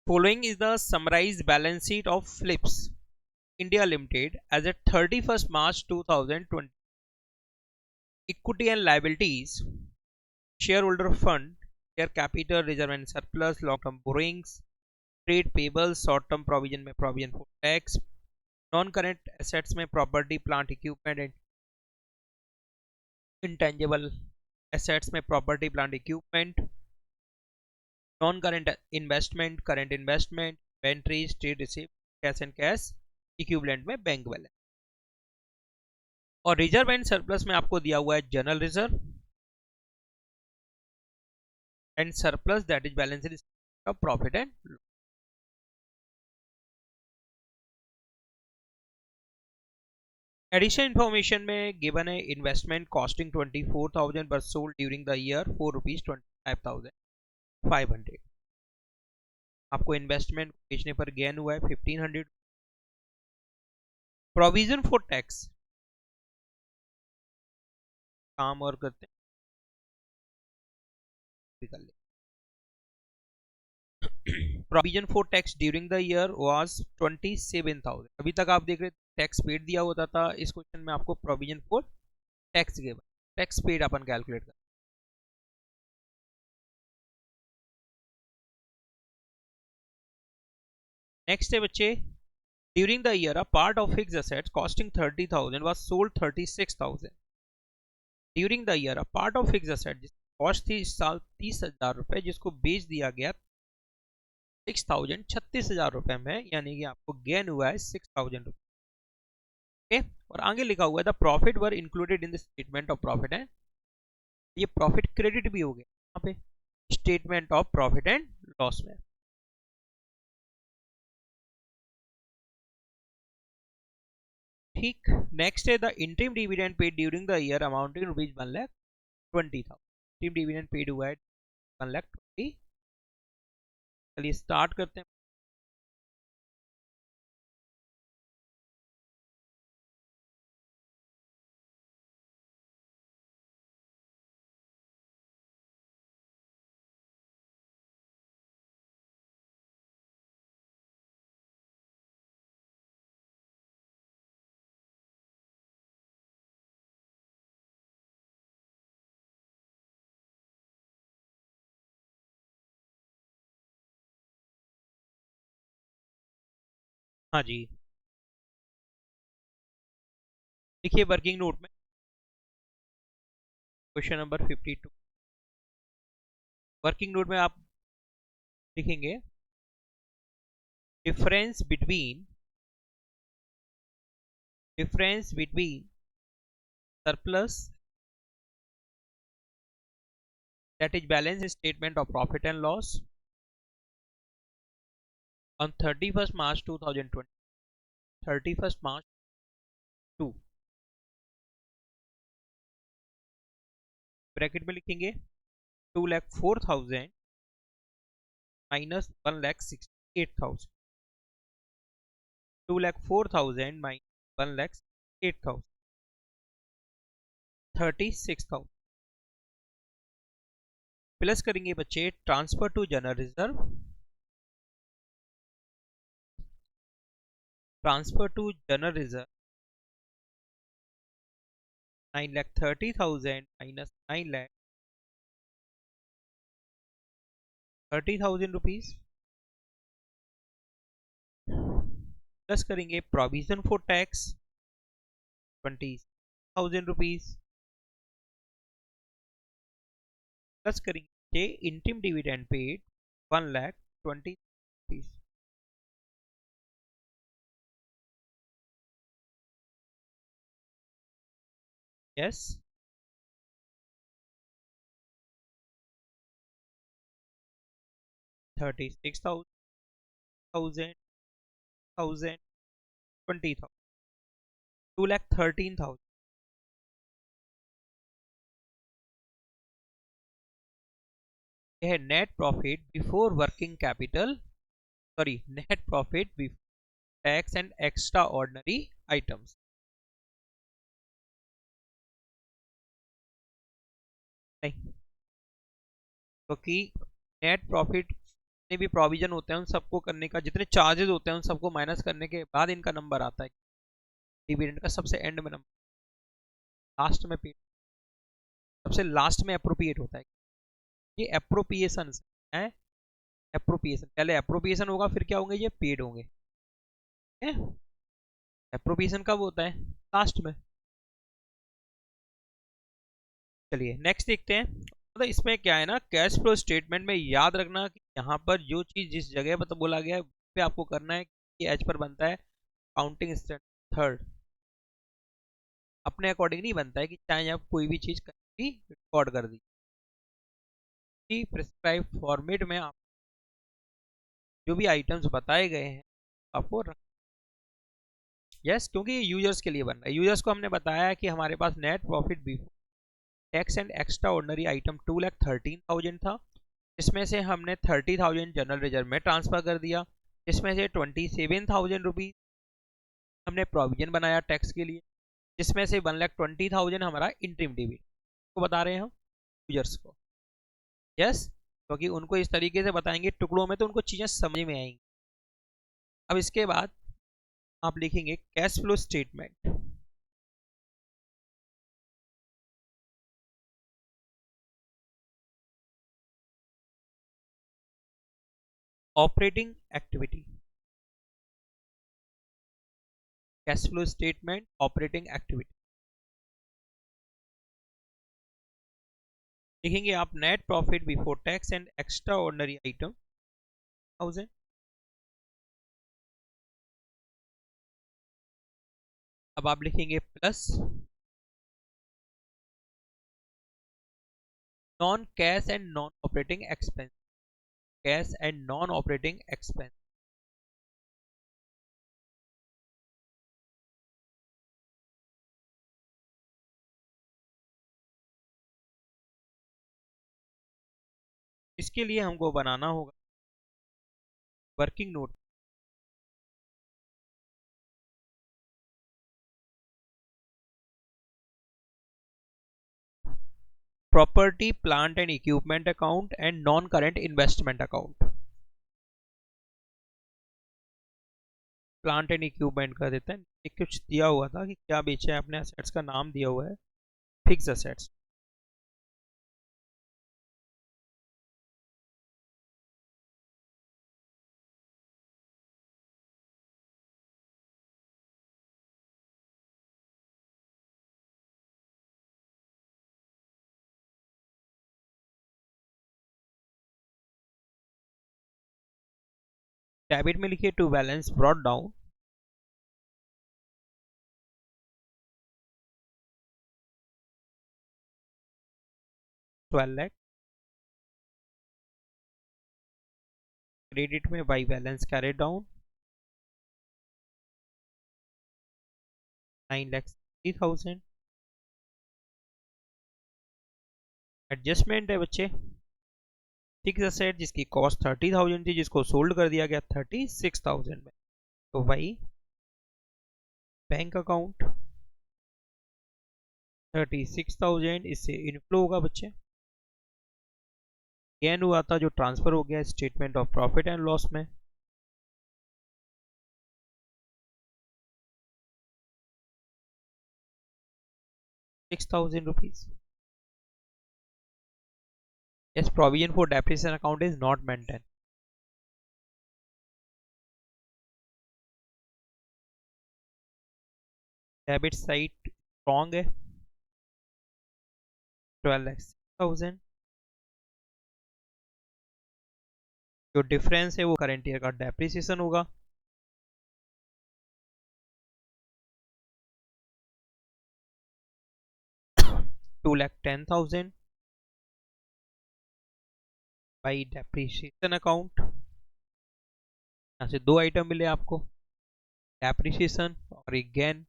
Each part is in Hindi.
Following is the summarized balance sheet of Philips India Limited as at 31st March 2020. Equity and liabilities, shareholder fund, share capital, reserve and surplus, long-term borrowings, trade payables, short-term provision में provision for tax, non-current assets में property, plant, equipment and intangible assets में property, plant, equipment, non-current investment, current investment, inventories, trade receipt, cash and cash equivalent में बैंक बैलेंस। और रिजर्व एंड सरप्लस में आपको दिया हुआ है general reserve and surplus that is balance in of profit and loss. Additional information में गिवन है investment costing 24,000 but sold during the year ₹4.25,500। आपको इन्वेस्टमेंट बेचने पर गेन हुआ है 1,500। प्रोविजन फॉर टैक्स काम और करते हैं कर ले। Provision for tax during the year was 27,000। अभी तक आप देख रहे टैक्स पेड दिया होता था, इस क्वेश्चन में आपको provision for tax given, tax paid upon calculate कर। नेक्स्ट है बच्चे, during the year a part of fixed assets costing 30,000 was sold 36,000। During the year a part of fixed asset जिसकी कॉस्ट थी इस साल 30,000 रुपए, जिसको बेच दिया गया 6,000 36,000 रुपए में, यानी कि आपको गेन हुआ है 6,000 रुपए। ओके, और आगे लिखा हुआ है the profit were included in the statement of profit and, ये प्रॉफिट क्रेडिट भी हो गया यहाँ पे statement of profit and loss में। ठीक, नेक्स्ट है the interim dividend paid during the year amounting rupees 1,20,000। Interim dividend paid हुआ है 1,20,000। चलिए स्टार्ट करते हैं। हाँ जी, देखिए वर्किंग नोट में क्वेश्चन नंबर 52, वर्किंग नोट में आप लिखेंगे difference between surplus that is balance in statement of profit and loss on 31st March 2020, 31st March 2, bracket में लिखेंगे 2,04,000 माइनस 1,68,000, 2,04,000 माइनस 1,68,000, 36,000 प्लस करेंगे बच्चे transfer to general reserve, transfer to general reserve 9,30,000 minus 9,30,000 rupees, plus करेंगे provision for tax 20,000 rupees, plus करेंगे interim dividend paid 1,20,000 rupees. Yes, 36,000, 1,000, 20,000, 2,13,000। यह है net profit before working capital, sorry net profit before tax and extraordinary items. नहीं, क्योंकि नेट प्रॉफिट जितने भी प्रोविजन होते हैं उन सबको करने का, जितने चार्जेस होते हैं उन सबको माइनस करने के बाद इनका नंबर आता है डिविडेंड का, सबसे एंड में नंबर, लास्ट में पेड, सबसे लास्ट में अप्रोप्रिएट होता है। ये अप्रोप्रिएशन है, अप्रोप्रिएशन, पहले अप्रोप्रिएशन होगा फिर क्या होंगे, ये पेड होंगे। अप्रोप्रिएशन कब होता है, लास्ट में। चलिए नेक्स्ट देखते हैं। मतलब इसमें क्या है ना, कैश फ्लो स्टेटमेंट में याद रखना कि यहाँ पर जो चीज जिस जगह पर तो बोला गया है पे आपको करना है कि एज पर बनता है काउंटिंग स्टैंडर्ड थर्ड, अपने अकॉर्डिंग नहीं बनता है कि चाहे आप कोई भी चीज कहीं भी रिकॉर्ड कर दी, प्रिस्क्राइब फॉर्मेट में आप जो भी आइटम्स बताए गए हैं आपको रख, यस, क्योंकि ये यूजर्स के लिए बन रहा है। यूजर्स को हमने बताया कि हमारे पास net profit before tax and extraordinary item 2,13,000 था, इसमें से हमने 30,000 जनरल रिजर्व में ट्रांसफर कर दिया, इसमें से 27,000 रुपीज हमने प्रोविजन बनाया टैक्स के लिए, जिसमें से 1,20,000 हमारा इंटरिम डिविडेंड को बता रहे हैं हम यूजर्स को, यस, क्योंकि उनको इस तरीके से बताएंगे टुकड़ों में तो उनको चीजें समझ में आएंगी। अब इसके बाद आप लिखेंगे cash flow statement, operating activity, cash flow statement operating activity लिखेंगे आप net profit before tax and extraordinary item 1000, अब आप लिखेंगे plus non cash and non operating expense, cash and non operating expense, इसके लिए हमको बनाना होगा working note, property plant and equipment account and non current investment account, plant and equipment कर देते हैं, एक कुछ दिया हुआ था कि क्या बेचा है, अपने असेट्स का नाम दिया हुआ है फिक्स असेट्स, डेबिट में लिखिए to balance brought down 12 lakh, credit में by balance carry down 9,60,000, adjustment है बच्चे फिक्स असेट जिसकी कॉस्ट 30,000 थी जिसको सोल्ड कर दिया गया 36,000 में, तो वही बैंक अकाउंट 36,000 इससे इनफ्लो होगा बच्चे, गेन हुआ था जो ट्रांसफर हो गया statement of profit and loss में, ₹6,000। Yes, provision for depreciation account is not maintained. Debit side strong है 12,06,000, जो डिफरेंस है वो करंट ईयर का डेप्रिसिएशन होगा, $2,10,000 बाई डेप्रिसिएशन अकाउंट, यहाँ से दो आइटम मिले आपको, डेप्रिसिएशन और एक गेन,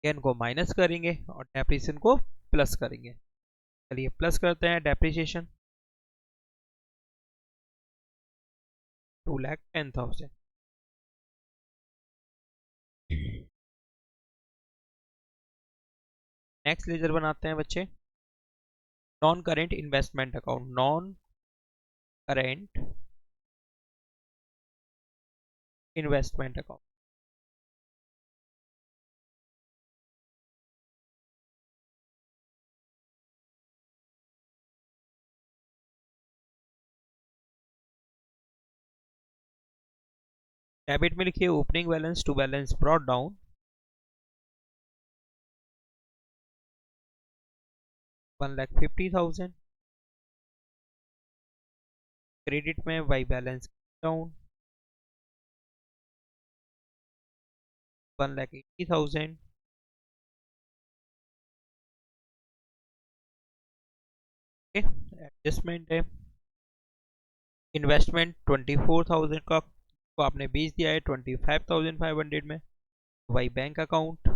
गेन को माइनस करेंगे और डेप्रिसिएशन को प्लस करेंगे। चलिए प्लस करते हैं डेप्रिसिएशन 2,10,000, नेक्स्ट लेजर बनाते हैं बच्चे non current investment account, non current investment account. Debit में लिखिए opening balance to balance brought down 1,50,000। Credit में वाई बैलेंस डाउन 1,80,000। एडजस्टमेंट है इन्वेस्टमेंट 24,000 का को आपने बेच दिया है 25,500 में। वाई बैंक अकाउंट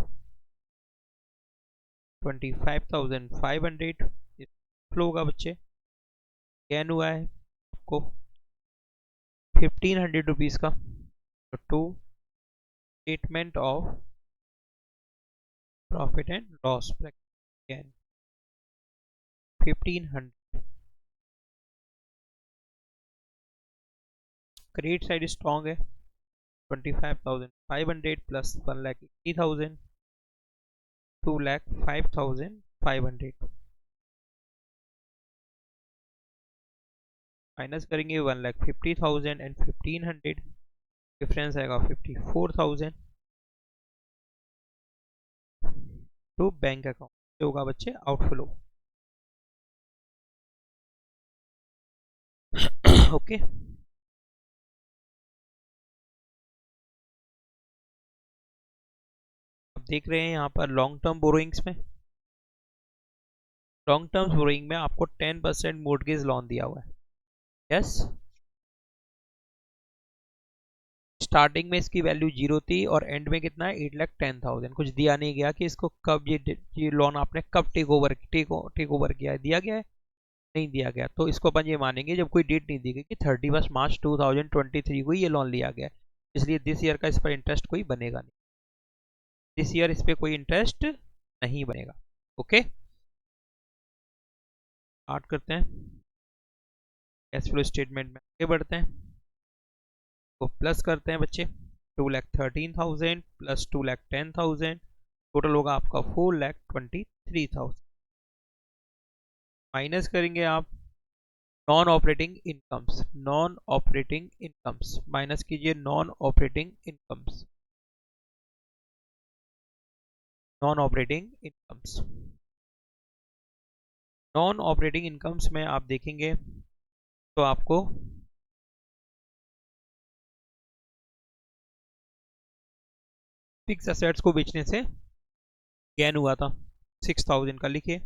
25,500 फ्लो होगा बच्चे। गेन हुआ है आपको 1,500 रुपीज का। To statement of profit and loss gain 1,500। Credit side strong है 25,500 प्लस 1,80,000 2,05,500 माइनस करेंगे 1,50,000 एंड 1,500 डिफरेंस आएगा 54,000 टू बैंक अकाउंट होगा बच्चे आउटफ्लो। ओके अब देख रहे हैं यहाँ पर लॉन्ग टर्म बोरोइंग्स में। लॉन्ग टर्म बोरोइंग में आपको 10% मोर्टगेज लोन दिया हुआ है। यस स्टार्टिंग में इसकी वैल्यू 0 थी और एंड में कितना है 8,10,000। कुछ दिया नहीं गया कि इसको कब ये लोन आपने कब टेक ओवर किया है, दिया गया है नहीं दिया गया। तो इसको अपन ये मानेंगे जब कोई डेट नहीं दी गई कि 31 मार्च 2023 को ये लोन लिया गया है, इसलिए दिस ईयर का इस पर इंटरेस्ट कोई बनेगा नहीं। दिस ईयर इस पर कोई इंटरेस्ट नहीं बनेगा। ओके स्टार्ट करते हैं कैश फ्लो स्टेटमेंट में आगे बढ़ते हैं। तो प्लस करते हैं बच्चे 2,13,000 प्लस 2,10,000 टोटल होगा आपका 4,23,000। माइनस करेंगे आप non operating incomes. Non operating incomes minus कीजिए non operating incomes. Non operating incomes non operating incomes में आप देखेंगे तो आपको फिक्स एसेट्स को बेचने से गेन हुआ था 6,000 का। लिखिए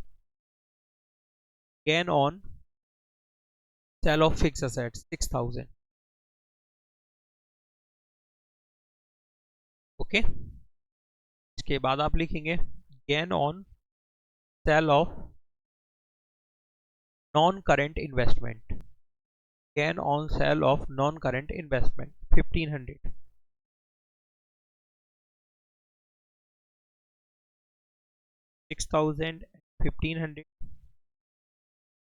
gain on sale of fix assets 6,000। Okay इसके बाद आप लिखेंगे gain on sale of non current investment. Gain on sale of non current investment 1,500। 6,000 1,500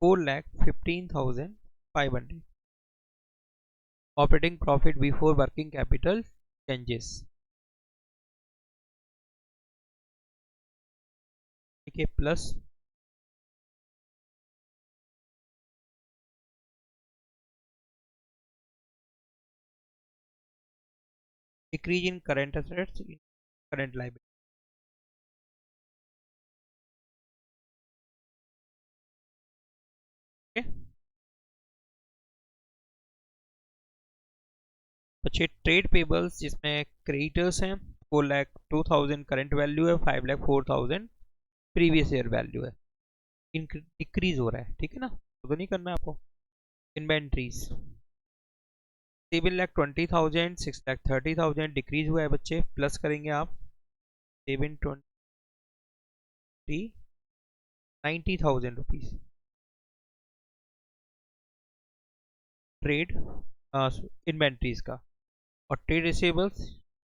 4,15,500। Operating profit before working capital changes ठीक है plus decrease in current assets in current liability. बच्चे ट्रेड पेबल्स जिसमें क्रेडिटर्स हैं 4,02,000 करंट वैल्यू है 5,04,000 प्रीवियस ईयर वैल्यू है। इंक्रीज हो रहा है ठीक है ना, तो नहीं करना है आपको। इन्वेंट्रीज 7,20,000 6,30,000 डिक्रीज हुआ है बच्चे। प्लस करेंगे आप 7,20,90,000 रुपीज। ट्रेड इन्वेंट्रीज का और ट्रेड रिसीवेबल्स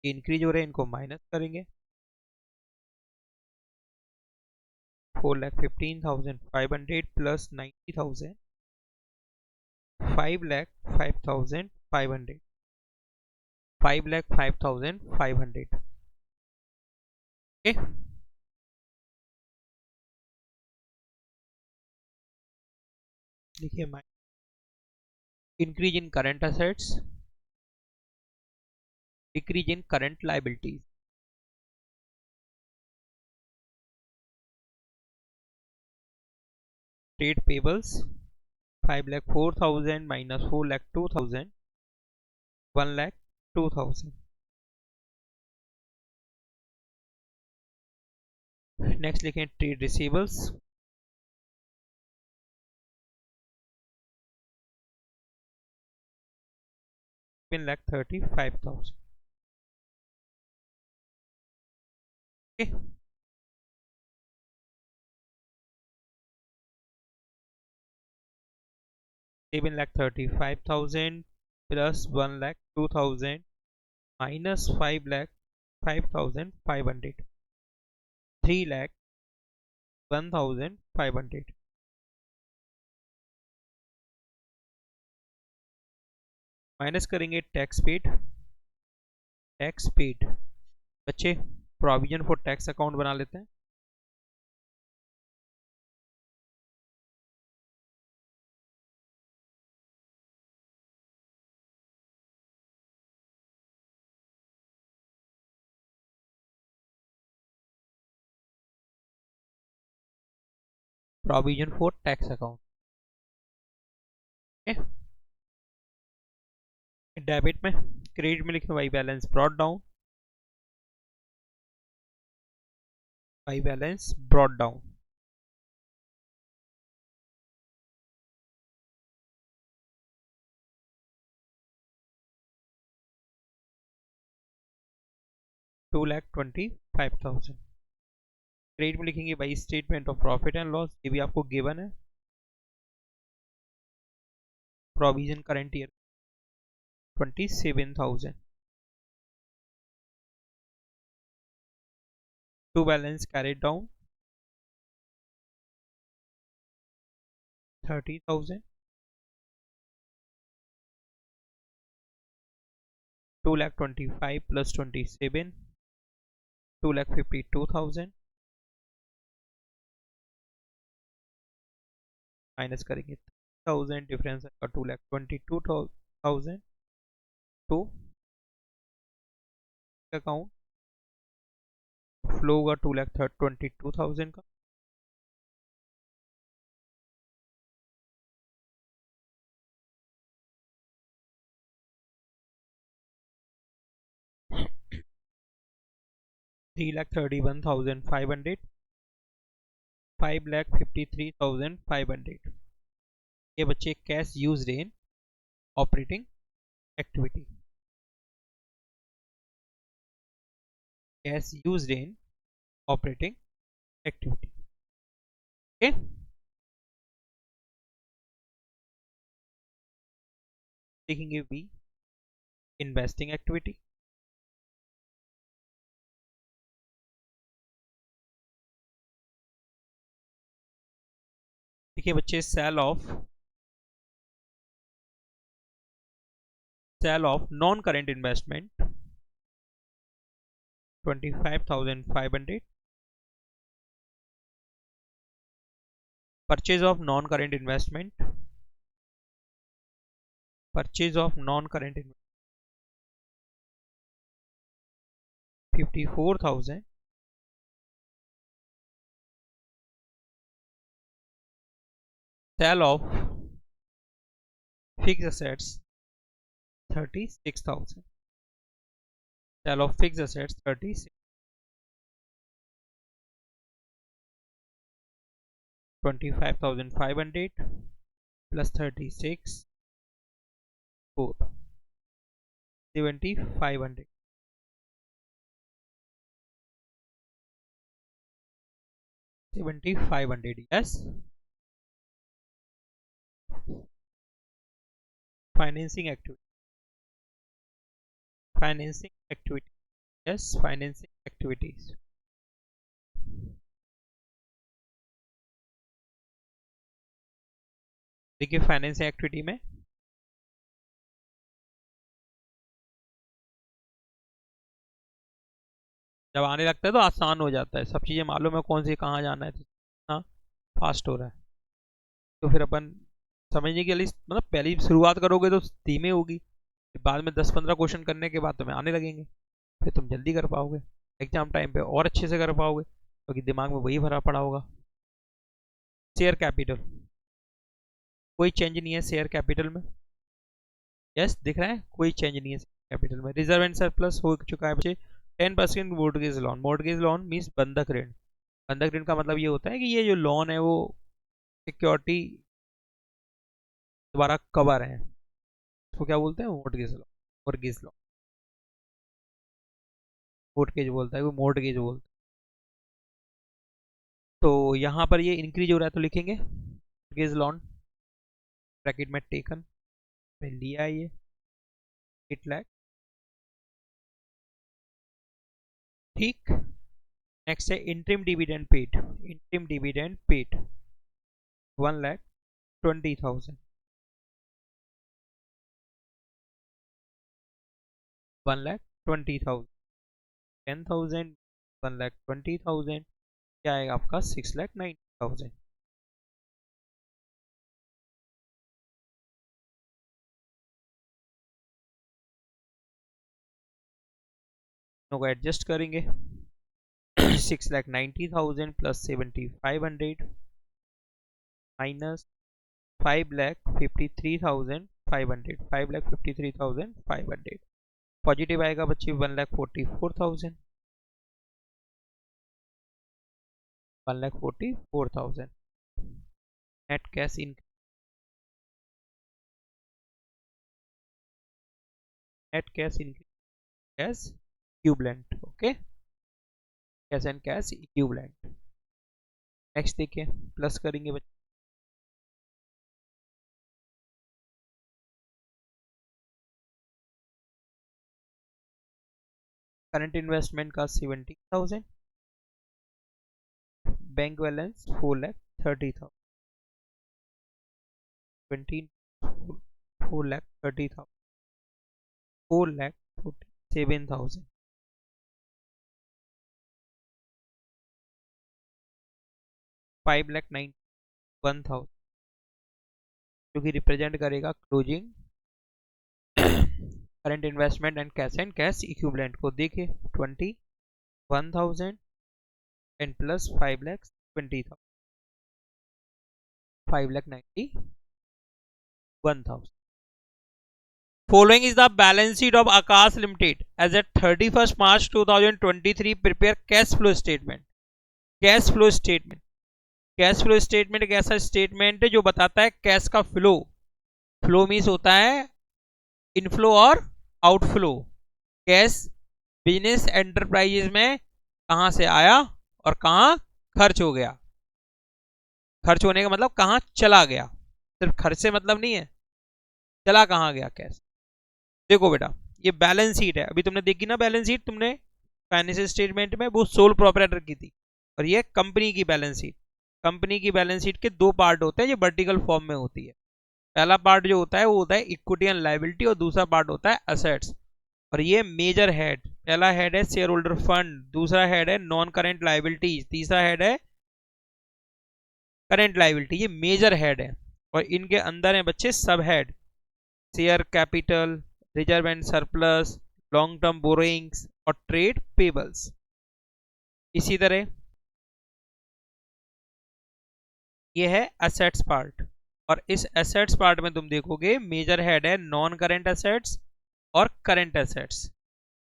इंक्रीज हो रहे हैं, इनको माइनस करेंगे 4,15,500 प्लस 90,000 5,05,500 5,05,500. Okay. देखिए increase in current assets, decrease in current liabilities. Trade payables 5,04,000 minus 4,02,000, 1,02,000. Next लिखें trade receivables 7,35,000. Okay. 7,35,000 plus 1,02,000 minus 5,05,500, 3,01,500. Minus करेंगे टैक्स पेड. टैक्स पेड बच्चे प्रोविजन फॉर टैक्स अकाउंट बना लेते हैं. Provision for tax account. Debit में क्रेडिट में लिखे by balance brought down. By balance brought down. $2,25,000. Credit में लिखेंगे भाई statement of profit and loss. ये भी आपको गिवन है. Provision current year 27,000. To balance carried down 30,000. 2,25,000 plus 27, 2,52,000. Minus करेंगे 1,000. डिफरेंस का 2,22,000 टू अकाउंट. फ्लो होगा 2,22,000 का. $3,31,500, 5,53,500. ये बच्चे cash used in operating activity. Cash used in operating activity. Okay. देखेंगे बी इन्वेस्टिंग एक्टिविटी. देखिए बच्चे sale of non current investment 25,500. Purchase of non current investment 54,000. Sale of fixed assets 36,000. Sale of fixed assets 36. 25,500 plus 36 4 7,500. 7,500. Yes. Financing activity. Yes, financing activities. देखिए फाइनेंसिंग एक्टिविटी में जब आने लगता है तो आसान हो जाता है, सब चीज़ें मालूम है कौन सी कहाँ जाना है, तो हाँ फास्ट हो रहा है। तो फिर अपन समझने के लिए मतलब पहली शुरुआत करोगे तो धीमे होगी, फिर बाद में 10-15 क्वेश्चन करने के बाद तुम्हें आने लगेंगे, फिर तुम जल्दी कर पाओगे, एग्जाम टाइम पे और अच्छे से कर पाओगे, क्योंकि दिमाग में वही भरा पड़ा होगा। शेयर कैपिटल, कोई चेंज नहीं है शेयर कैपिटल में। यस दिख रहा है, कोई चेंज नहीं है कैपिटल में। रिजर्व एंड सरप्लस हो चुका है बच्चे। 10% mortgage loan, mortgage loan means बंधक ऋण। बंधक ऋण का मतलब ये होता है कि ये जो लोन है वो सिक्योरिटी द्वारा कवर है, उसको क्या बोलते हैं, mortgage loan. Mortgage loan, mortgage बोलता है वो, मोर्टगेज बोलता है। तो यहाँ पर ये इंक्रीज हो रहा है तो लिखेंगे मोर्टगेज लोन ब्रैकेट में टेकन में लिया ये 8 लाख। ठीक, नेक्स्ट है interim dividend paid. Interim dividend paid 1,20,000, 1,20,000, 10,000, 1,20,000, क्या आएगा आपका 6,90,000। को एडजस्ट करेंगे 6,90,000 प्लस 7,500 माइनस 5,53,500, 5,53,500 पॉजिटिव आएगा बच्चे 1,44,000, 1,44,000। Net cash in, net cash in cash equivalent, okay, cash and cash equivalent. Next देखिए, प्लस करेंगे बच्चे, करंट इन्वेस्टमेंट का 70,000, बैंक बैलेंस 4,30,000, 4,30,000, 4,47,000, 5,91,000, जो कि रिप्रेजेंट करेगा closing current investment and cash equivalent को। देखिए 21,000 and plus 5,20,000, 5,91,000। Following is the balance sheet of Akash Limited as at 31st March 2023. Prepare cash flow statement. Cash flow statement, cash flow statement एक ऐसा स्टेटमेंट है जो बताता है कैश का फ्लो। फ्लो मीन्स होता है इनफ्लो और आउटफ्लो। कैश बिजनेस एंटरप्राइजेज में कहां से आया और कहां खर्च हो गया। खर्च होने का मतलब कहां चला गया, सिर्फ खर्च से मतलब नहीं है, चला कहां गया कैश। देखो बेटा, ये बैलेंस शीट है, अभी तुमने देखी ना बैलेंस शीट, तुमने फाइनेंशियल स्टेटमेंट में वो सोल प्रोपराइटर की थी, और ये कंपनी की बैलेंस शीट। कंपनी की बैलेंस शीट के दो पार्ट होते हैं जो वर्टिकल फॉर्म में होती है। पहला पार्ट जो होता है वो होता है इक्विटी एंड लायबिलिटी, और दूसरा पार्ट होता है असेट्स। और ये मेजर हेड, पहला हेड है शेयर होल्डर फंड, दूसरा हेड है नॉन करेंट लायबिलिटीज, तीसरा हेड है करेंट लायबिलिटी। ये मेजर हेड है, और इनके अंदर है बच्चे सब head, share capital, reserve and surplus, long term borrowings और ट्रेड पेबल्स। इसी तरह ये है असेट्स पार्ट, और इस एसेट्स पार्ट में तुम देखोगे मेजर हेड है नॉन करेंट एसेट्स और करेंट एसेट्स,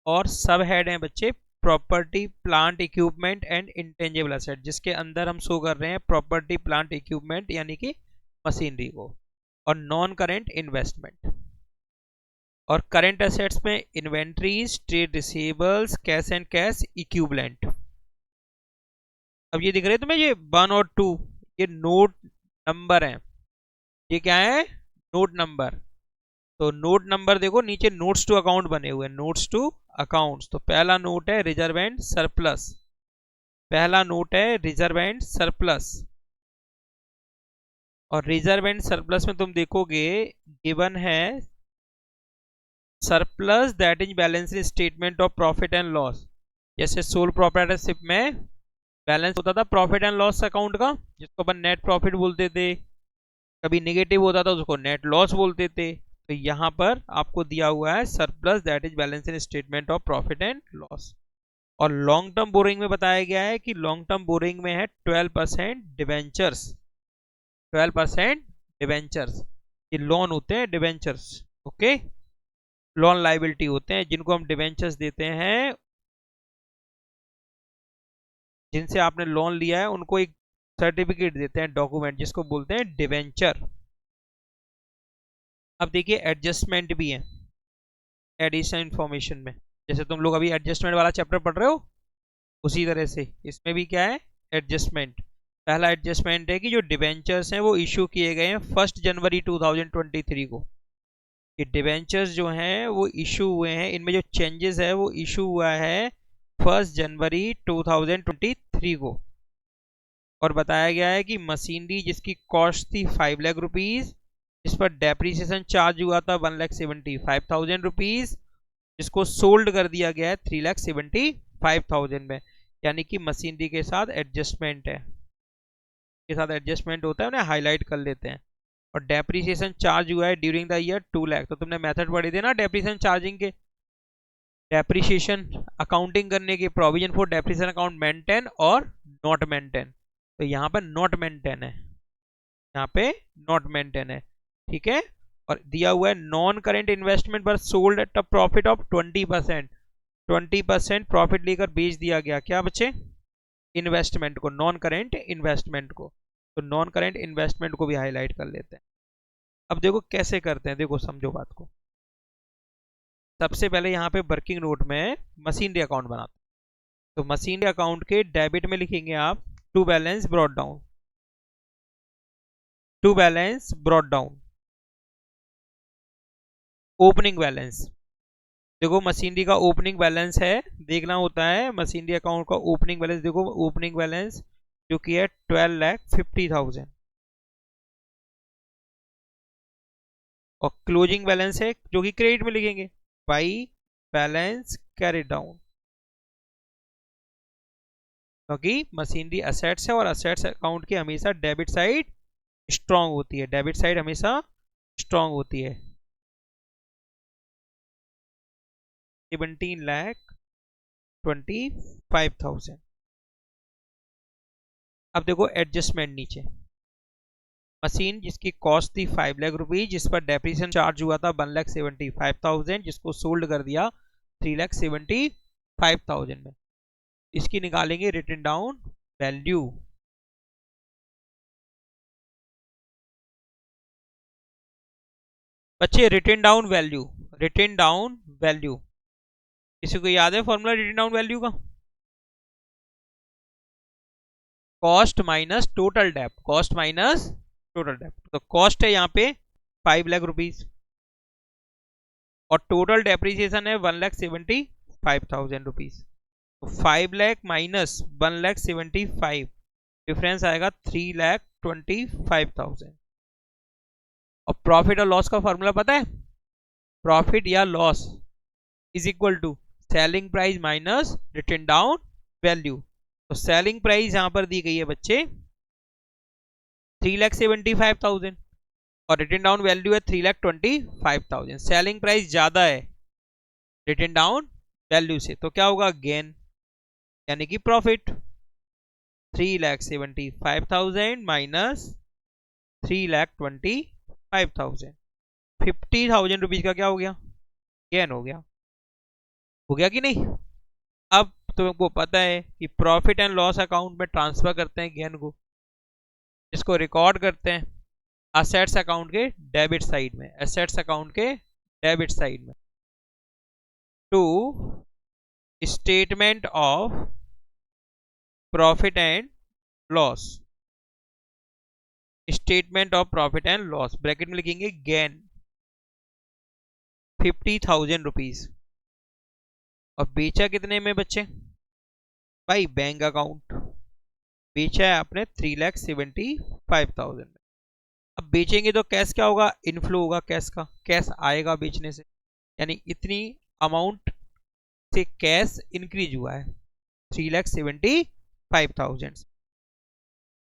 और सब हेड हैं बच्चे property plant equipment and intangible asset, जिसके अंदर हम शो कर रहे हैं प्रॉपर्टी प्लांट इक्विपमेंट यानी कि मशीनरी को, और नॉन करेंट इन्वेस्टमेंट। और करेंट एसेट्स में inventories, trade receivables, cash and cash equivalent. अब ये दिख रहे हैं तुम्हें, ये 1 और 2, ये नोट नंबर हैं, ये क्या है, नोट नंबर। तो नोट नंबर देखो नीचे नोट्स टू अकाउंट बने हुए हैं, नोट्स टू अकाउंट्स। तो पहला नोट है रिजर्व एंड सरप्लस, पहला नोट है रिजर्व एंड सरप्लस। और रिजर्व एंड सरप्लस में तुम देखोगे गिवन है surplus that is balance statement of profit and loss. जैसे सोल प्रोप्राइटरशिप में बैलेंस होता था प्रॉफिट एंड लॉस अकाउंट का, जिसको अपन नेट प्रॉफिट बोलते थे, कभी नेगेटिव होता था उसको नेट लॉस बोलते थे। तो यहाँ पर आपको दिया हुआ है surplus, that is balance in statement of profit and loss. और लॉन्ग टर्म बोरिंग में बताया गया है कि लॉन्ग टर्म बोरिंग में है 12% डिवेंचर्स, 12% डिवेंचर्स, ये लोन होते हैं डिवेंचर्स, ओके, लोन लाइबिलिटी होते हैं जिनको हम डिवेंचर्स देते हैं, जिनसे आपने लोन लिया है उनको एक सर्टिफिकेट देते हैं, डॉक्यूमेंट, जिसको बोलते हैं डिवेंचर। अब देखिए एडजस्टमेंट भी है एडिशनल इंफॉर्मेशन में, जैसे तुम लोग अभी एडजस्टमेंट वाला चैप्टर पढ़ रहे हो उसी तरह से इसमें भी क्या है एडजस्टमेंट। पहला एडजस्टमेंट है कि जो डिवेंचर्स हैं वो इशू किए गए हैं 1 जनवरी 2023 को। ये डिवेंचर्स जो हैं वो इशू हुए हैं, इनमें जो चेंजेस है वो इशू हुआ है 1 जनवरी 2023 को। और बताया गया है कि मशीनरी जिसकी कॉस्ट थी 5 लाख रुपीज, जिस पर डेप्रिसिएशन चार्ज हुआ था 1,75,000 रुपीज, जिसको सोल्ड कर दिया गया है 3,75,000 में, यानी कि मशीनरी के साथ एडजस्टमेंट है, के साथ एडजस्टमेंट होता है, उन्हें हाईलाइट कर लेते हैं। और डेप्रिसिएशन चार्ज हुआ है ड्यूरिंग द ईयर 2 लाख, तो तुमने मेथड पढ़े थे ना डेप्रिसिएशन चार्जिंग के, डेप्रिसिएशन अकाउंटिंग करने के provision for depreciation account maintain और नॉट मेंटेन, तो यहाँ पर नॉट मेंटेन है, यहाँ पे नॉट मेंटेन है, ठीक है। और दिया हुआ है नॉन करेंट इन्वेस्टमेंट पर sold at a profit of 20%, 20% profit लेकर बेच दिया गया, क्या बच्चे, इन्वेस्टमेंट को, नॉन करेंट इन्वेस्टमेंट को। तो नॉन करेंट इन्वेस्टमेंट को भी हाईलाइट कर लेते हैं। अब देखो कैसे करते हैं, देखो समझो बात को। सबसे पहले यहाँ पे वर्किंग नोट में मशीनरी अकाउंट बनाते हैं, तो मशीनरी अकाउंट के डेबिट में लिखेंगे आप to balance brought down, to balance brought down, opening balance. देखो मशीनरी का ओपनिंग बैलेंस है, देखना होता है मशीनरी अकाउंट का ओपनिंग बैलेंस, देखो ओपनिंग बैलेंस जो कि है 12,50,000, और क्लोजिंग बैलेंस है जो कि क्रेडिट में लिखेंगे बाई बैलेंस कैरिड डाउन, क्योंकि मशीनरी असेट्स है और असेट्स अकाउंट की हमेशा डेबिट साइड स्ट्रांग होती है, डेबिट साइड हमेशा स्ट्रांग होती है। 17,25,000। अब देखो एडजस्टमेंट नीचे, मशीन जिसकी कॉस्ट थी 5 लाख रुपीज, जिस पर डेप्रिसिएशन चार्ज हुआ था 1,75,000, जिसको सोल्ड कर दिया 3,75,000 में, इसकी निकालेंगे रिटन डाउन वैल्यू। बच्चे written down value, written down value किसी को याद है फॉर्मूला रिटन डाउन वैल्यू का? Cost minus total dep, cost minus total dep. तो कॉस्ट है यहाँ पे 5 लाख रुपीज और टोटल डेप्रिसिएशन है 1,75,000 रुपीज, तो 5 लाख माइनस 1,75,000 डिफरेंस आएगा 3,25,000। और प्रॉफिट और लॉस का फॉर्मूला पता है, प्रॉफिट या loss is equal to selling price minus written down value. तो सेलिंग प्राइस यहां पर दी गई है बच्चे 3,75,000 और रिटन डाउन वैल्यू है 3,25,000, सेलिंग प्राइस ज्यादा है रिटन डाउन वैल्यू से, तो क्या होगा गेन, यानी कि प्रॉफिट। 3,75,000 माइनस 3,25,000, 50,000 रुपीज का क्या हो गया, गेन हो गया कि नहीं। अब तुमको पता है कि प्रॉफिट एंड लॉस अकाउंट में ट्रांसफर करते हैं गेन को, जिसको रिकॉर्ड करते हैं असेट्स अकाउंट के डेबिट साइड में, एसेट्स अकाउंट के डेबिट साइड में, to statement of profit and loss, statement of profit and loss bracket में लिखेंगे गेन 50,000 रुपीज, और बेचा कितने में बच्चे भाई, बैंक अकाउंट, बेचा है आपने 3,75,000 में। अब बेचेंगे तो कैश क्या होगा, इनफ्लो होगा कैश का, कैश आएगा बेचने से, यानी इतनी अमाउंट से कैश इंक्रीज हुआ है, 3,75,000।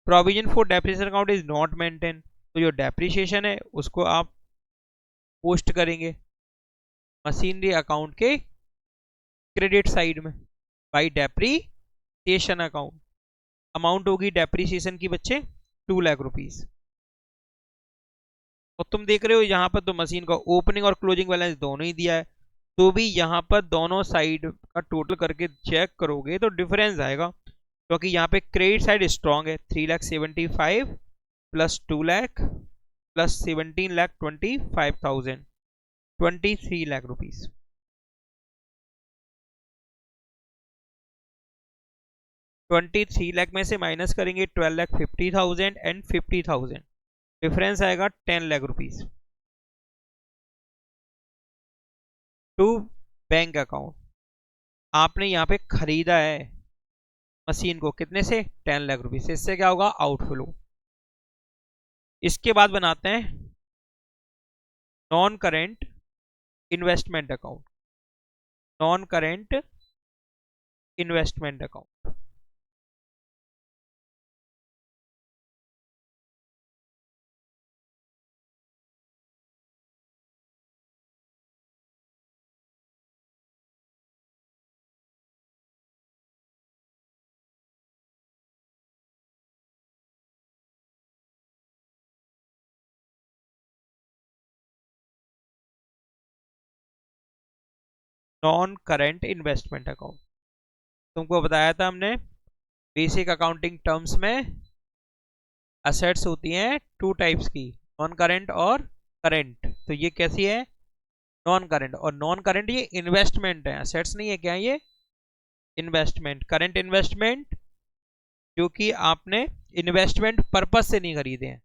Provision for depreciation account is not maintain, तो जो डेप्रिसिएशन है उसको आप पोस्ट करेंगे मशीनरी अकाउंट के क्रेडिट साइड में बाई डेप्रिसिएशन अकाउंट। अमाउंट होगी डेप्रिसिएशन की बच्चे 2 लाख रुपीस। और तुम देख रहे हो यहाँ पर तो मशीन का ओपनिंग और क्लोजिंग बैलेंस दोनों ही दिया है, तो भी यहाँ पर दोनों साइड का टोटल करके चेक करोगे तो डिफरेंस आएगा, क्योंकि यहाँ पे क्रेडिट साइड स्ट्रॉन्ग है। 3,75,000 plus 2 lakh plus 17,25,000, 23 lakh rupees. 23 lakh में से माइनस करेंगे 12,50,000 एंड 50,000, डिफरेंस आएगा 10 lakh rupees to bank account. आपने यहाँ पे खरीदा है मशीन को कितने से, 10 लाख रुपीस, इससे क्या होगा, आउटफ्लो। इसके बाद बनाते हैं non current investment account. Non current investment account, non current investment account. तुमको बताया था हमने बेसिक अकाउंटिंग टर्म्स में असेट्स होती हैं 2 टाइप्स की, नॉन करेंट और करेंट। तो ये कैसी है, नॉन करेंट। और नॉन करेंट ये इन्वेस्टमेंट है, असेट्स नहीं है, क्या है ये, इन्वेस्टमेंट। करेंट इन्वेस्टमेंट जो कि आपने इन्वेस्टमेंट पर्पस से नहीं खरीदे हैं,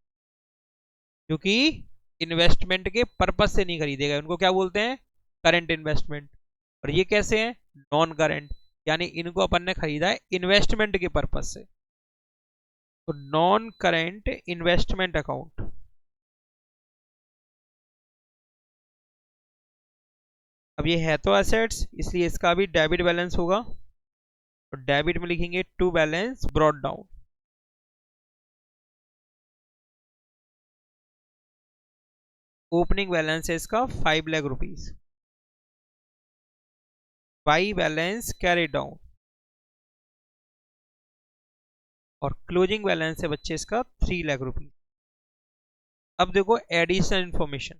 जो कि इन्वेस्टमेंट के पर्पस से नहीं खरीदे गए, उनको क्या बोलते हैं, करेंट इन्वेस्टमेंट। और ये कैसे हैं, नॉन करेंट, यानी इनको अपन ने खरीदा है इन्वेस्टमेंट के पर्पस से। तो नॉन करेंट इन्वेस्टमेंट अकाउंट, अब ये है तो एसेट्स, इसलिए इसका भी डेबिट बैलेंस होगा, और डेबिट में लिखेंगे to balance brought down. Opening balance है इसका 5 lakh rupees, by balance carry down, और क्लोजिंग बैलेंस है बच्चे इसका 3 लाख रुपीस। अब देखो एडिशनल इंफॉर्मेशन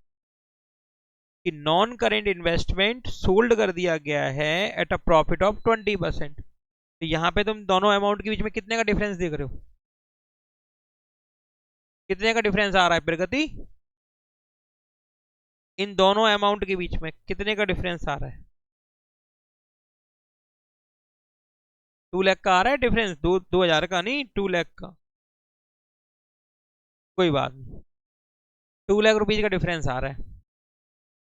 कि नॉन करेंट इन्वेस्टमेंट सोल्ड कर दिया गया है एट अ प्रॉफिट ऑफ 20%। तो यहाँ पे तुम दोनों अमाउंट के बीच में कितने का डिफरेंस देख रहे हो, कितने का डिफरेंस आ रहा है प्रगति, इन दोनों अमाउंट के बीच में कितने का डिफरेंस आ रहा है, 2 लाख का आ रहा है डिफरेंस, 2,000 का नहीं, 2 लाख का। कोई बात नहीं, 2 लाख रुपीज का डिफरेंस आ रहा है।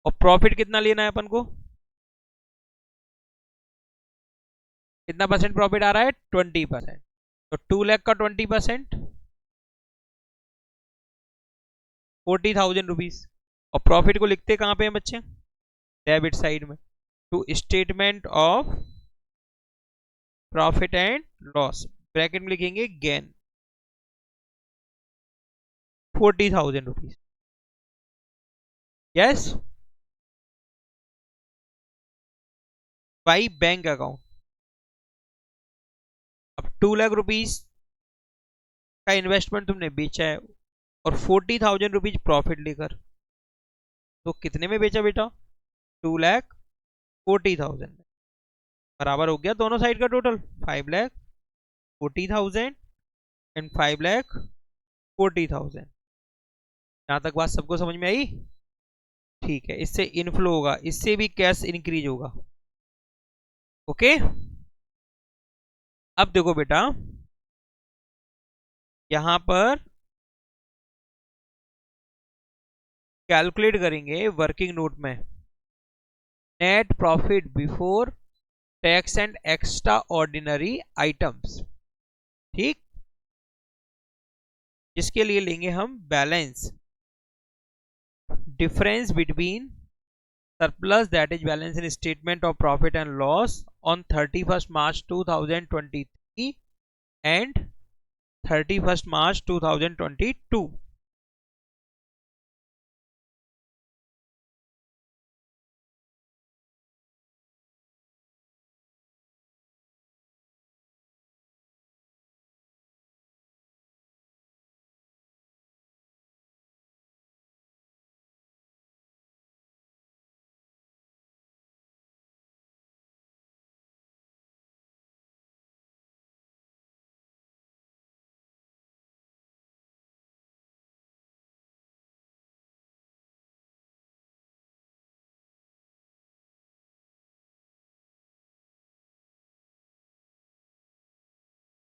और प्रॉफिट कितना लेना है अपन को, कितना परसेंट प्रॉफिट आ रहा है, 20%। तो 2 लाख का 20% 40,000 रुपीज। और प्रॉफिट को लिखते कहाँ पे हैं बच्चे, डेबिट साइड में, to statement of profit and loss, bracket में लिखेंगे gain 40,000 rupees. Yes, by bank account. अब 2 लाख रुपीज का इन्वेस्टमेंट तुमने बेचा है और 40,000 रुपीज प्रॉफिट लेकर, तो कितने में बेचा बेटा, 2,40,000 में, बराबर हो गया दोनों साइड का टोटल 5,40,000 एंड 5,40,000। यहां तक बात सबको समझ में आई, ठीक है। इससे इनफ्लो होगा, इससे भी कैश इंक्रीज होगा। ओके, अब देखो बेटा यहां पर कैलकुलेट करेंगे वर्किंग नोट में net profit before tax and extraordinary items, ठीक, जिसके लिए लेंगे हम balance difference between surplus that is balance in statement of profit and loss on 31st March 2023 and 31st March 2022.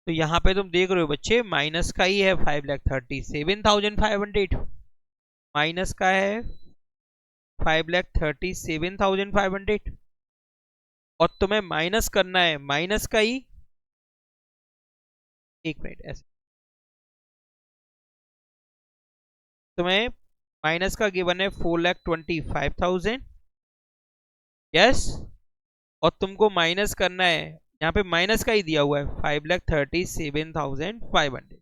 तो यहाँ पे तुम देख रहे हो बच्चे, माइनस का ही है 5,37,500, माइनस का है 5,37,500 और तुम्हें माइनस करना है माइनस का ही, एक मिनट, ऐसे तुम्हें माइनस का गिवन है 4,25,000, यस, और तुमको माइनस करना है, यहाँ पे माइनस का ही दिया हुआ है 5,37,500।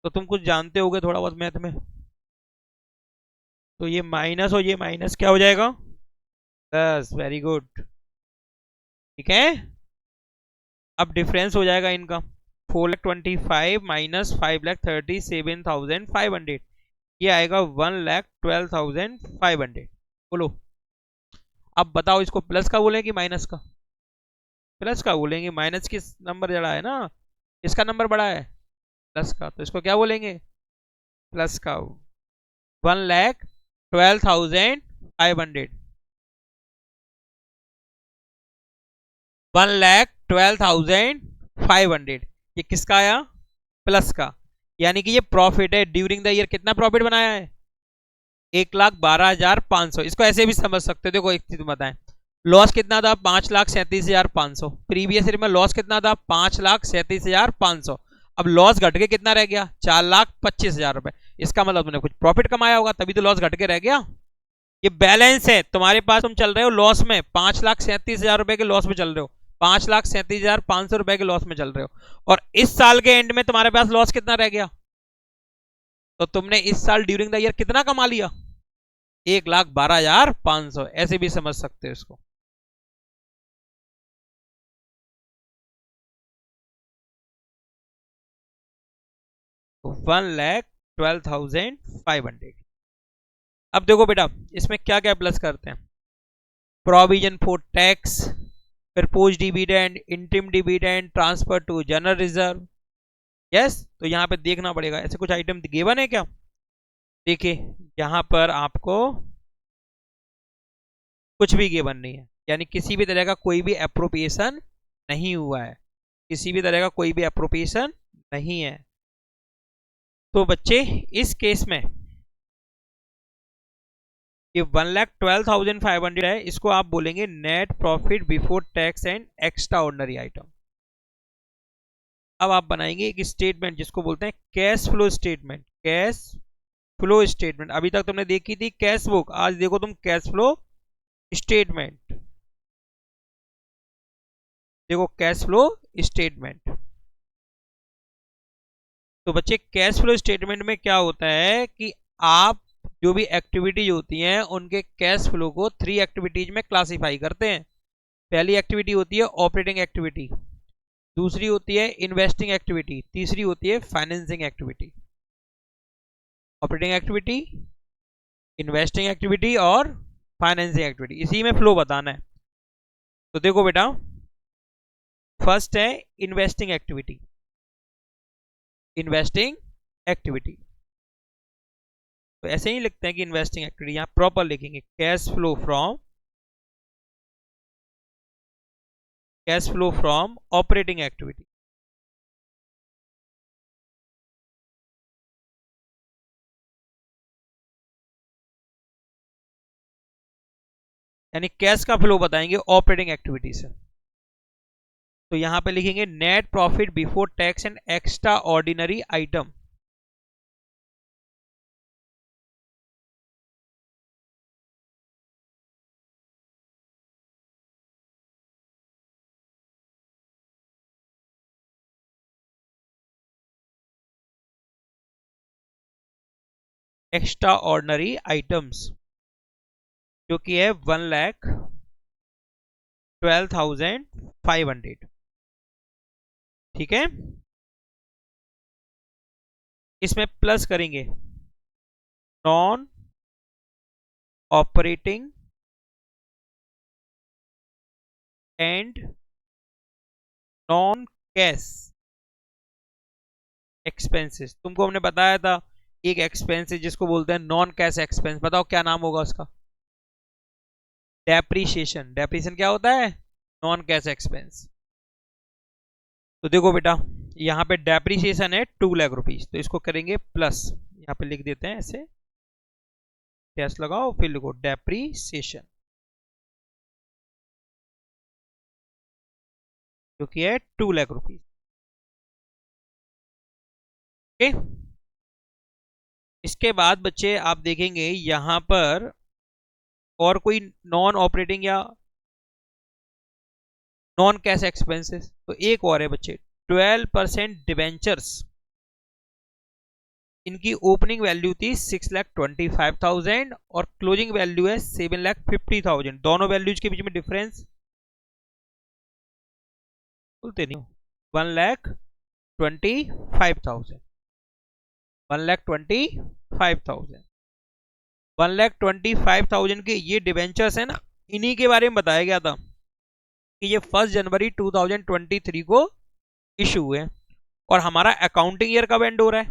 तो तुम कुछ जानते होगे थोड़ा बहुत मैथ में, तो ये माइनस और ये माइनस क्या हो जाएगा, प्लस। वेरी गुड, ठीक है। अब डिफरेंस हो जाएगा इनका 4,25,000 माइनस 5,37,500, ये आएगा 1,12,500। बोलो अब बताओ, इसको प्लस का बोलेंगे कि माइनस का, प्लस का बोलेंगे, माइनस किस नंबर बड़ा है ना, इसका नंबर बड़ा है प्लस का, तो इसको क्या बोलेंगे, प्लस का। 1,12,500, 1,12,500, ये किसका आया, प्लस का। यानी कि ये प्रॉफिट है ड्यूरिंग द ईयर, कितना प्रॉफिट बनाया है, 1,12,500। इसको ऐसे भी समझ सकते हो, देखो एक चीज बताएं, लॉस कितना था, 5,37,500, प्रीवियस ईयर में लॉस कितना था, 5,37,500। अब लॉस घट के कितना रह गया, 4,25,000 रुपए। इसका मतलब तुमने कुछ प्रॉफिट कमाया होगा, तभी तो लॉस घट के रह गया। ये बैलेंस है तुम्हारे पास, तुम चल रहे हो लॉस में, 5,37,000 रुपए के लॉस में चल रहे हो, 5,37,500 रुपए के लॉस में चल रहे हो, और इस साल के एंड में तुम्हारे पास लॉस कितना रह गया, तो तुमने इस साल ड्यूरिंग द ईयर कितना कमा लिया, 1,12,500। ऐसे भी समझ सकते हो इसको। तो 1,12,500। अब देखो बेटा, इसमें क्या क्या प्लस करते हैं, provision for tax, propose dividend, interim dividend, transfer to general reserve, yes. तो यहाँ पे देखना पड़ेगा, ऐसे कुछ आइटम गिवन है क्या, देखिए यहाँ पर आपको कुछ भी गिवन नहीं है, यानी किसी भी तरह का कोई भी अप्रोप्रिएशन नहीं हुआ है, किसी भी तरह का कोई भी अप्रोप्रिएशन नहीं है। तो बच्चे इस केस में ये 1,12,500 है, इसको आप बोलेंगे net profit before tax and extra ordinary item. अब आप बनाएंगे एक स्टेटमेंट जिसको बोलते हैं cash flow statement, cash flow statement. अभी तक तुमने देखी थी कैश बुक, आज देखो तुम कैश फ्लो स्टेटमेंट, देखो कैश फ्लो स्टेटमेंट। तो बच्चे कैश फ्लो स्टेटमेंट में क्या होता है कि आप जो भी एक्टिविटीज होती हैं उनके कैश फ्लो को 3 एक्टिविटीज में क्लासिफाई करते हैं। पहली एक्टिविटी होती है ऑपरेटिंग एक्टिविटी, दूसरी होती है इन्वेस्टिंग एक्टिविटी, तीसरी होती है financing activity. Operating activity, investing activity और फाइनेंसिंग एक्टिविटी, इसी में फ्लो बताना है। तो देखो बेटा, फर्स्ट है इन्वेस्टिंग एक्टिविटी, इन्वेस्टिंग एक्टिविटी। तो ऐसे ही लिखते हैं कि इन्वेस्टिंग एक्टिविटी, यहां प्रॉपर लिखेंगे cash flow from operating activity. यानी कैश का फ्लो बताएंगे ऑपरेटिंग एक्टिविटी से। तो यहां पे लिखेंगे net profit before tax and extra ordinary item. Extra ordinary items जो कि है 1,12,500। ठीक है, इसमें प्लस करेंगे non operating and non cash expenses. तुमको हमने बताया था एक एक्सपेंस जिसको बोलते हैं नॉन कैश एक्सपेंस, बताओ क्या नाम होगा उसका? डेप्रीशिएशन। डेप्रीशिएशन क्या होता है? Non cash expense. तो देखो बेटा, यहाँ पे डेप्रीशिएशन है 2,00,000 रुपीज, तो इसको करेंगे प्लस, यहाँ पे लिख देते हैं ऐसे, कैश लगाओ फिर लिखो डेप्रीशिएशन, जो कि है 2,00,000 रुपीज। ओके, इसके बाद बच्चे आप देखेंगे यहां पर और कोई नॉन ऑपरेटिंग या नॉन कैश एक्सपेंसेस, तो एक और है बच्चे 12% डिवेंचर्स। इनकी ओपनिंग वैल्यू थी 6,25,000 और क्लोजिंग वैल्यू है 7,50,000। दोनों वैल्यूज के बीच में डिफरेंस बोलते नहीं, 1,25,000, 1,25,000, 1,25,000 के ये डिवेंचर्स है ना, इन्हीं के बारे में बताया गया था कि ये 1 जनवरी 2023 को इशू हुए और हमारा अकाउंटिंग ईयर कब एंड हो रहा है?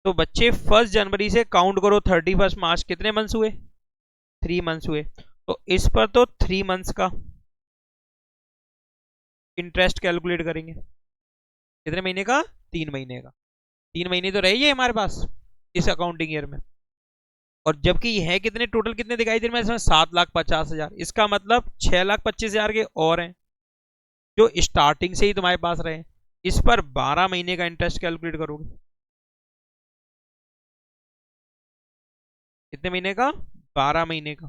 तो बच्चे 1 जनवरी से काउंट करो 31 मार्च, कितने मंथ्स हुए? 3 मंथ्स हुए। तो इस पर तो 3 मंथ्स का इंटरेस्ट कैलकुलेट करेंगे। कितने महीने का? 3 महीने का। 3 महीने तो रही है हमारे पास इस अकाउंटिंग ईयर में, और जबकि ये है कितने, टोटल कितने दिखाई दे रहे हैं इसमें? 7,50,000। इसका मतलब 6,25,000 के और हैं जो स्टार्टिंग से ही तुम्हारे पास रहे। इस पर 12 महीने का इंटरेस्ट कैलकुलेट करोगे, कितने महीने का? 12 महीने का।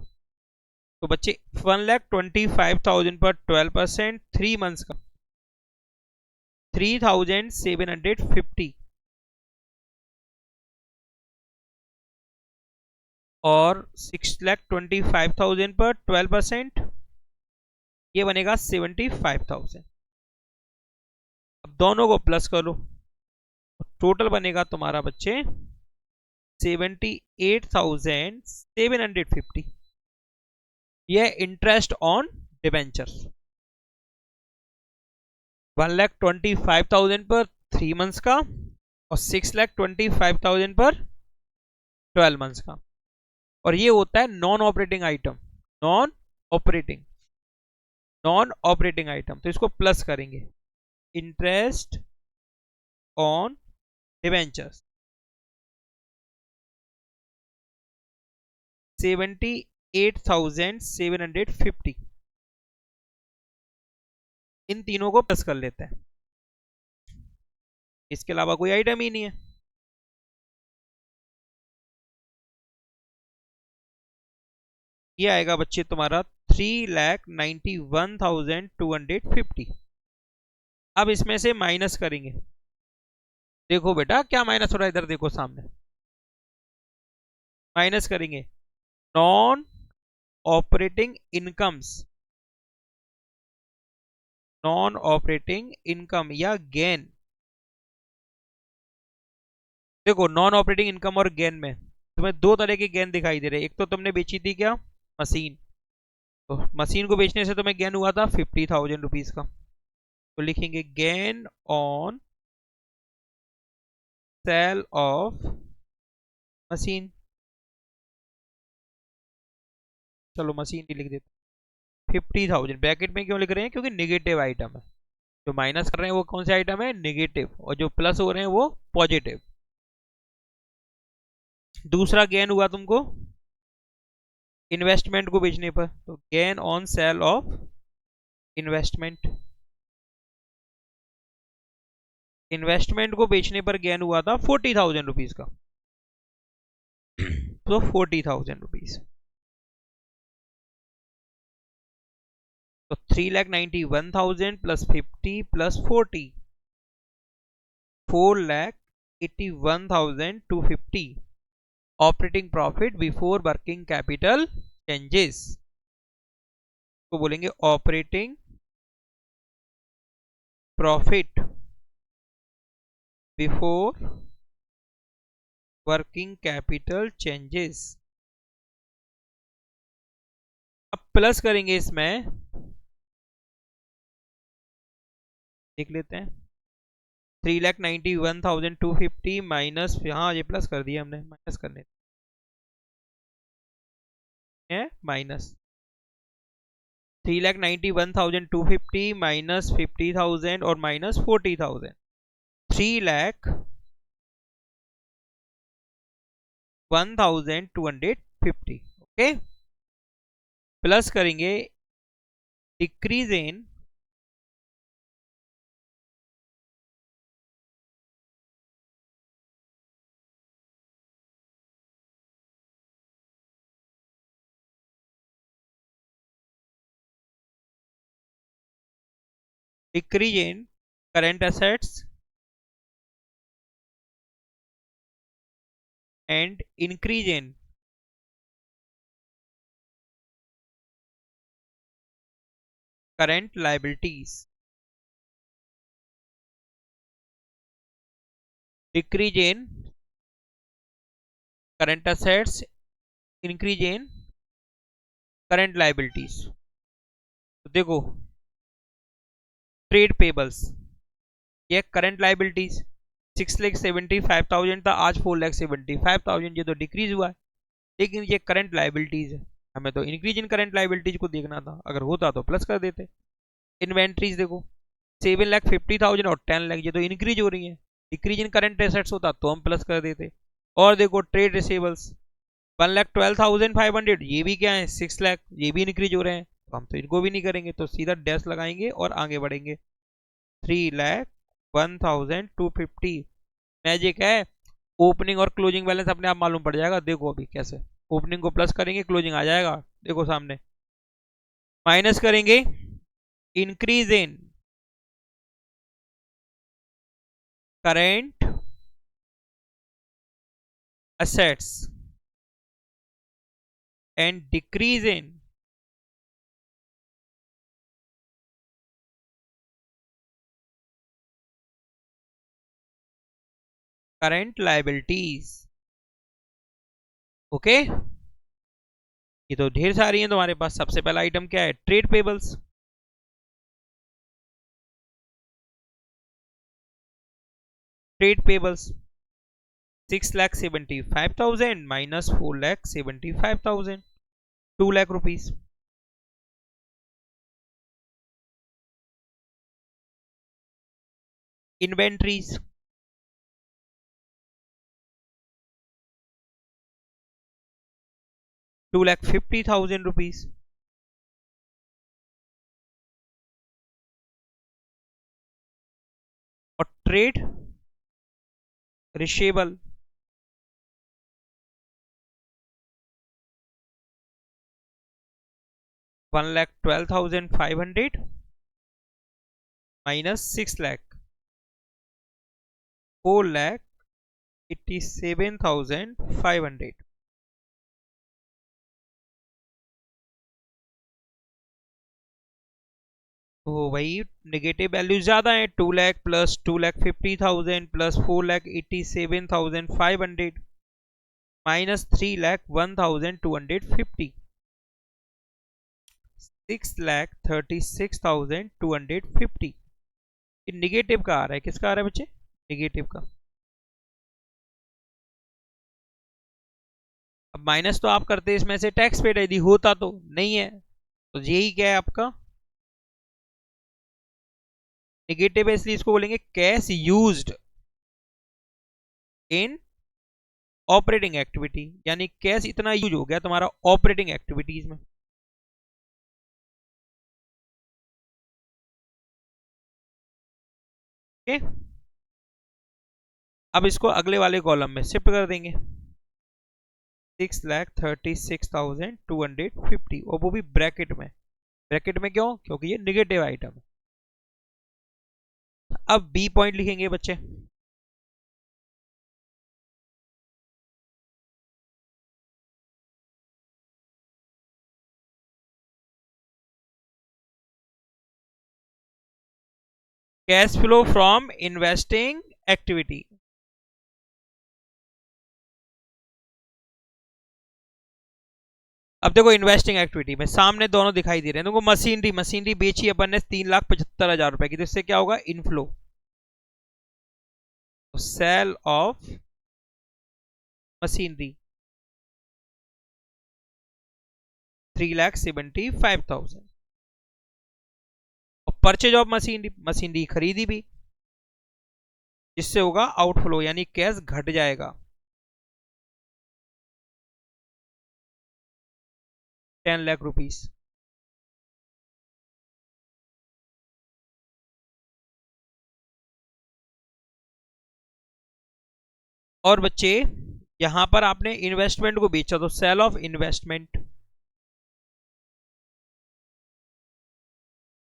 तो बच्चे 1,25,000 पर 12%, 3 मंथ्स का 3,750, और 6,25,000 पर 12% ये बनेगा 75,000। अब दोनों को प्लस करो, टोटल बनेगा तुम्हारा बच्चे 78,750। यह इंटरेस्ट ऑन डिबेंचर्स। 1,25,000 पर 3 मंथ्स का और 6,25,000 पर 12 मंथ्स का, और ये होता है non operating item. Non operating, non operating item, तो इसको प्लस करेंगे इंटरेस्ट ऑन डिबेंचर्स 78,750। इन तीनों को प्लस कर लेते हैं, इसके अलावा कोई आइटम ही नहीं है। ये आएगा बच्चे तुम्हारा 3,91,250। अब इसमें से माइनस करेंगे, देखो बेटा क्या माइनस हो रहा है, इधर देखो सामने माइनस करेंगे non operating incomes, non operating income या गेन। देखो नॉन ऑपरेटिंग इनकम और गेन में तुम्हें दो तरह के गेन दिखाई दे रहे हैं। एक तो तुमने बेची थी क्या? मशीन, तो मशीन को बेचने से तुम्हें गेन हुआ था 50,000 रुपीज का, तो लिखेंगे gain on sale of machine. चलो मशीन ही लिख देते। 50,000 ब्रैकेट में क्यों लिख रहे हैं? क्योंकि निगेटिव आइटम है। जो माइनस कर रहे हैं वो कौन से आइटम है? निगेटिव, और जो प्लस हो रहे हैं वो पॉजिटिव। दूसरा गेन हुआ तुमको इन्वेस्टमेंट को बेचने पर, तो gain on sale of investment. Investment को बेचने पर गेन हुआ था 40,000 रुपीज का, तो 40,000 रुपीज। तो 3,91,000 plus 50 plus 40, 4,91,000 81,250 operating profit before working capital changes, तो बोलेंगे operating profit before working capital changes. अब प्लस करेंगे, इसमें देख लेते हैं 3,91,250 माइनस, हाँ ये प्लस कर दिया हमने, माइनस करने हैं, माइनस 3,91,250 माइनस 50,000 और माइनस 40,000, 3,01,250। ओके, प्लस करेंगे decrease in current assets and increase in current liabilities. Decrease in current assets, increase in current liabilities. तो देखो ट्रेड पेबल्स, ये करंट लाइबिलिटीज 6,75,000 था, आज 4,75,000, ये तो डिक्रीज हुआ है, लेकिन ये करंट लाइबिलिटीज है, हमें तो इंक्रीज इन करंट लाइबिलिटीज को देखना था, अगर होता तो प्लस कर देते। इन्वेंट्रीज देखो 7,50,000 और 10 लाख, ये तो इंक्रीज हो रही है, डिक्रीज इन करंट एसेट्स होता तो हम प्लस कर देते। और देखो ट्रेड रिसीवेबल्स 1,12,500, ये भी क्या है 6 लाख, ये भी इंक्रीज हो रहे हैं, तो हम तो इनको भी नहीं करेंगे, तो सीधा डैश लगाएंगे और आगे बढ़ेंगे। 3,01,250 मैजिक है, ओपनिंग और क्लोजिंग बैलेंस अपने आप मालूम पड़ जाएगा, देखो अभी कैसे, ओपनिंग को प्लस करेंगे, क्लोजिंग आ जाएगा, देखो सामने, माइनस करेंगे increase in current assets and decrease in current liabilities। Okay, ये तो ढेर सारी हैं तुम्हारे पास। सबसे पहला आइटम क्या है, trade payables, trade payables 6,75,000 minus 4,75,000, 2 lakh rupees. Inventories 2,50,000 rupees. और ट्रेड रिसीवेबल 1,12,500 माइनस 6 लाख, 4,87,500। तो वही नेगेटिव वैल्यू ज्यादा है, 2 लाख प्लस 2,50,000 प्लस 4,87,500 माइनस 3,01,250, 6,36,250। ये निगेटिव का आ रहा है, किसका आ रहा है बच्चे, निगेटिव का। अब माइनस तो आप करते इसमें से टैक्स पेड, यदि होता तो, नहीं है तो यही क्या है आपका निगेटिव है, इसलिए इसको बोलेंगे cash used in operating activity, यानी कैश इतना यूज हो गया तुम्हारा ऑपरेटिंग एक्टिविटीज में। ओके, अब इसको अगले वाले कॉलम में शिफ्ट कर देंगे, 6,36,250 और वो भी ब्रैकेट में। ब्रैकेट में क्यों, क्योंकि ये निगेटिव आइटम है। अब बी पॉइंट लिखेंगे बच्चे, cash flow from investing activity. अब देखो इन्वेस्टिंग एक्टिविटी में सामने दोनों दिखाई दे रहे हैं। देखो मशीनरी बेची अपन ने 3,75,000 रुपए की, तो इससे क्या होगा इनफ्लो। सेल ऑफ मशीनरी 3,75,000 और परचेज ऑफ मशीनरी खरीदी भी, जिससे होगा आउटफ्लो यानी कैश घट जाएगा 10 लाख रुपीस। और बच्चे यहां पर आपने इन्वेस्टमेंट को बेचा तो sale of investment,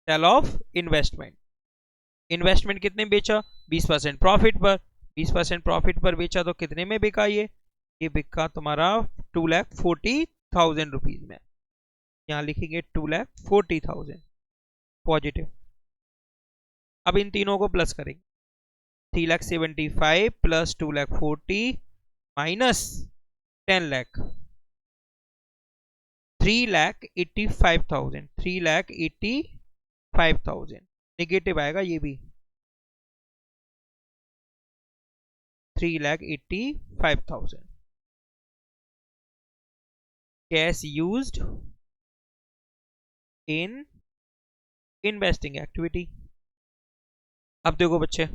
sale of investment. Investment कितने में बेचा 20% प्रॉफिट पर, 20% प्रॉफिट पर बेचा तो कितने में बिका ये बिका तुम्हारा 2,40,000 रुपीज में। यहां लिखेंगे 2,40,000 पॉजिटिव। अब इन तीनों को प्लस करेंगे 3,75,000 प्लस 2,40,000 माइनस 10 लाख 3,85,000 3,85,000 नेगेटिव आएगा ये भी 3,85,000 cash used in investing activity. अब देखो बच्चे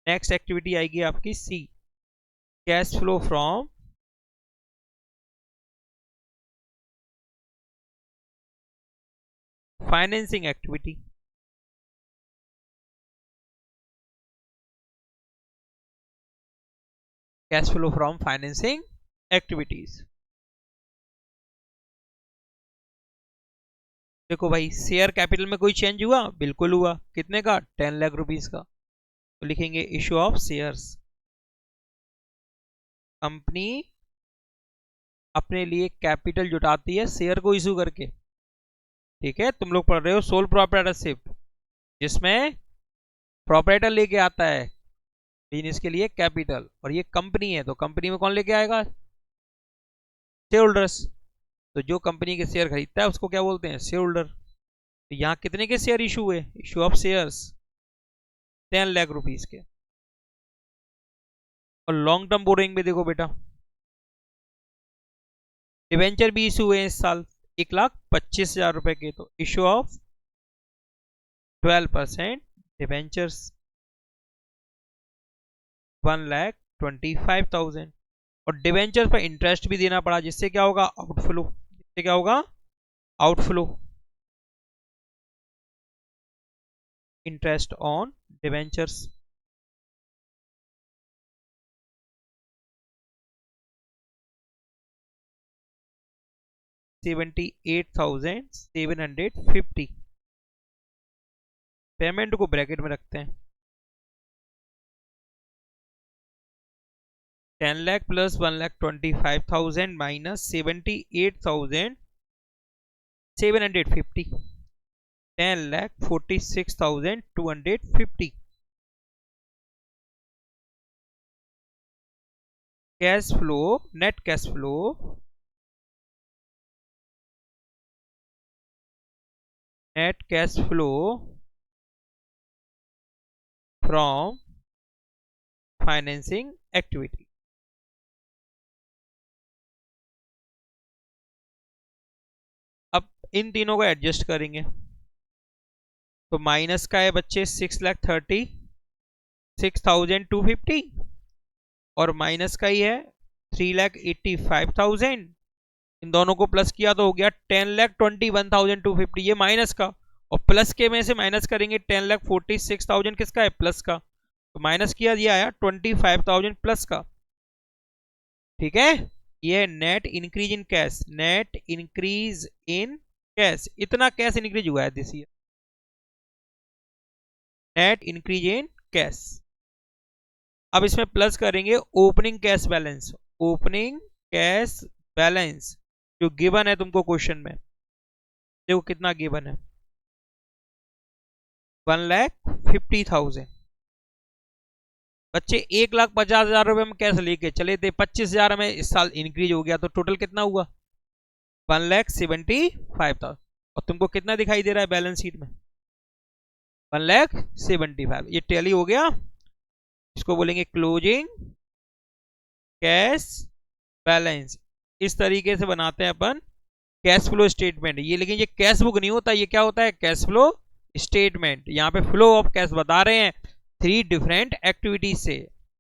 नेक्स्ट एक्टिविटी आएगी आपकी see, cash flow from financing activity. Cash flow from financing activities. देखो भाई शेयर कैपिटल में कोई चेंज हुआ, बिल्कुल हुआ, कितने का 10 लाख रुपीस का। तो लिखेंगे इशू ऑफ शेयर्स, कंपनी अपने लिए कैपिटल जुटाती है शेयर को इशू करके। ठीक है, तुम लोग पढ़ रहे हो सोल प्रोप्राइटरशिप, जिसमें प्रोप्राइटर लेके आता है बिजनेस के लिए कैपिटल, और ये कंपनी है तो कंपनी में कौन लेके आएगा शेयर होल्डर्स। तो जो कंपनी के शेयर खरीदता है उसको क्या बोलते हैं शेयर होल्डर। तो यहाँ कितने के शेयर इशू हुए, issue of shares 10 lakh rupees के। और लॉन्ग टर्म बोरिंग में देखो बेटा डिवेंचर भी इशू हुए इस साल 1,25,000 रुपए के, तो इशू ऑफ 12% डिवेंचर्स 1,25,000। और डिवेंचर पर इंटरेस्ट भी देना पड़ा, जिससे क्या होगा आउटफ्लो, जिससे क्या होगा outflow, interest on debentures. $78,750 payment को ब्रैकेट में रखते हैं। 10 lakh plus 1,25,000 minus 78,750 10,46,250 cash flow, net cash flow from financing activity. अब इन तीनों को एडजस्ट करेंगे तो माइनस का है बच्चे 6,36,250 और माइनस का ही है 3,85,000। इन दोनों को प्लस किया तो हो गया 10,21,250 ये माइनस का, और प्लस के में से माइनस करेंगे 10,46,000 किसका है प्लस का, तो माइनस किया दिया आया 25,000 प्लस का। ठीक है, ये net increase in cash, net increase in cash, इतना कैश इंक्रीज हुआ है this year, net increase in cash. अब इसमें प्लस करेंगे opening cash balance, opening cash balance जो गिवन है तुमको क्वेश्चन में, देखो कितना गिवन है 1,50,000। बच्चे 1,50,000 रुपए में कैसे लेके चले थे, 25,000 में इस साल इंक्रीज हो गया, तो टोटल कितना हुआ 1,75,000। और तुमको कितना दिखाई दे रहा है बैलेंस शीट में 1,75,000। ये टैली हो गया। इसको बोलेंगे क्लोजिंग कैश बैलेंस। इस तरीके से बनाते हैं अपन कैश फ्लो स्टेटमेंट। ये लेकिन ये कैश बुक नहीं होता, ये क्या होता है कैश फ्लो स्टेटमेंट। यहाँ पे फ्लो ऑफ कैश बता रहे हैं 3 डिफरेंट एक्टिविटीज से।